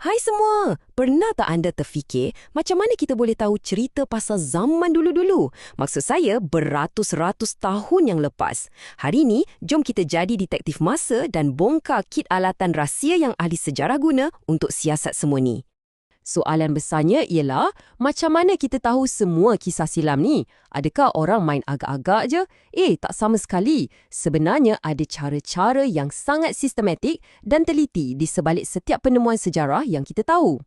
Hai semua, pernah tak anda terfikir macam mana kita boleh tahu cerita pasal zaman dulu-dulu? Maksud saya beratus-ratus tahun yang lepas. Hari ini, jom kita jadi detektif masa dan bongkar kit alatan rahsia yang ahli sejarah guna untuk siasat semua ni. Soalan besarnya ialah, macam mana kita tahu semua kisah silam ni? Adakah orang main agak-agak je? Tak sama sekali. Sebenarnya ada cara-cara yang sangat sistematik dan teliti di sebalik setiap penemuan sejarah yang kita tahu.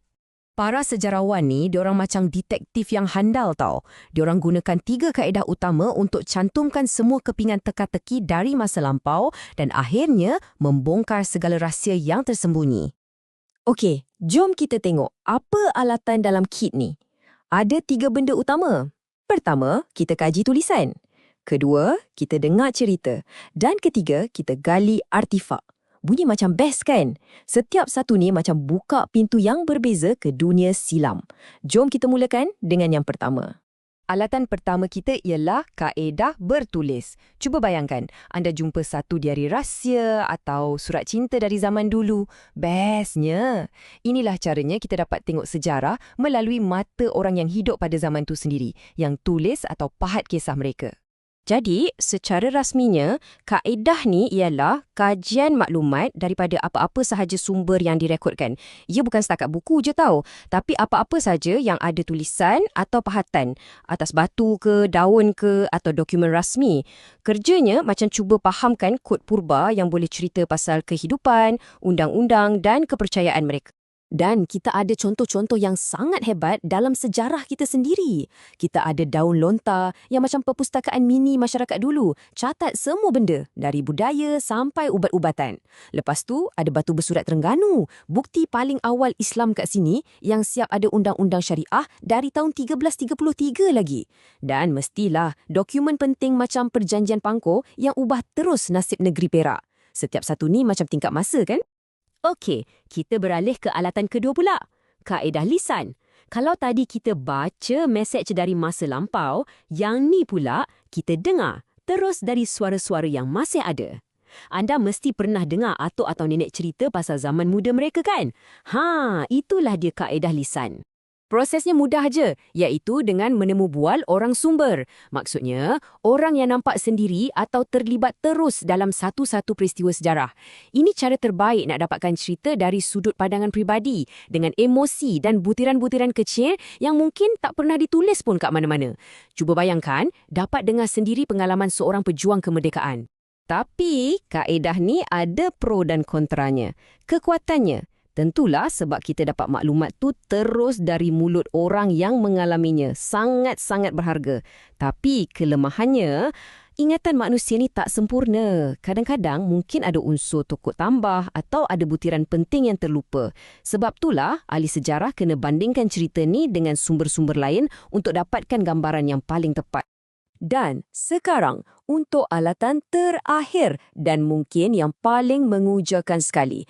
Para sejarawan ni, diorang macam detektif yang handal tau. Diorang gunakan 3 kaedah utama untuk cantumkan semua kepingan teka-teki dari masa lampau dan akhirnya membongkar segala rahsia yang tersembunyi. Okey, jom kita tengok apa alatan dalam kit ni. Ada 3 benda utama. Pertama, kita kaji tulisan. Kedua, kita dengar cerita. Dan ketiga, kita gali artifak. Bunyi macam best kan? Setiap satu ni macam buka pintu yang berbeza ke dunia silam. Jom kita mulakan dengan yang pertama. Alatan pertama kita ialah kaedah bertulis. Cuba bayangkan, anda jumpa satu diari rahsia atau surat cinta dari zaman dulu. Bestnya! Inilah caranya kita dapat tengok sejarah melalui mata orang yang hidup pada zaman tu sendiri, yang tulis atau pahat kisah mereka. Jadi, secara rasminya, kaedah ni ialah kajian maklumat daripada apa-apa sahaja sumber yang direkodkan. Ia bukan setakat buku je tau, tapi apa-apa saja yang ada tulisan atau pahatan, atas batu ke, daun ke, atau dokumen rasmi. Kerjanya macam cuba fahamkan kod purba yang boleh cerita pasal kehidupan, undang-undang dan kepercayaan mereka. Dan kita ada contoh-contoh yang sangat hebat dalam sejarah kita sendiri. Kita ada daun lontar yang macam perpustakaan mini masyarakat dulu. Catat semua benda, dari budaya sampai ubat-ubatan. Lepas tu, ada batu bersurat Terengganu. Bukti paling awal Islam kat sini yang siap ada undang-undang syariah dari tahun 1333 lagi. Dan mestilah dokumen penting macam Perjanjian Pangkor yang ubah terus nasib negeri Perak. Setiap satu ni macam tingkap masa kan? Okey, kita beralih ke alatan kedua pula. Kaedah lisan. Kalau tadi kita baca mesej dari masa lampau, yang ni pula kita dengar terus dari suara-suara yang masih ada. Anda mesti pernah dengar atuk atau nenek cerita pasal zaman muda mereka kan? Itulah dia kaedah lisan. Prosesnya mudah je, iaitu dengan menemu bual orang sumber. Maksudnya, orang yang nampak sendiri atau terlibat terus dalam satu-satu peristiwa sejarah. Ini cara terbaik nak dapatkan cerita dari sudut pandangan pribadi, dengan emosi dan butiran-butiran kecil yang mungkin tak pernah ditulis pun kat mana-mana. Cuba bayangkan, dapat dengar sendiri pengalaman seorang pejuang kemerdekaan. Tapi, kaedah ni ada pro dan kontranya. Kekuatannya, tentulah sebab kita dapat maklumat tu terus dari mulut orang yang mengalaminya. Sangat-sangat berharga. Tapi kelemahannya, ingatan manusia ni tak sempurna. Kadang-kadang mungkin ada unsur tokok tambah atau ada butiran penting yang terlupa. Sebab itulah ahli sejarah kena bandingkan cerita ni dengan sumber-sumber lain untuk dapatkan gambaran yang paling tepat. Dan sekarang untuk alatan terakhir dan mungkin yang paling mengujakan sekali.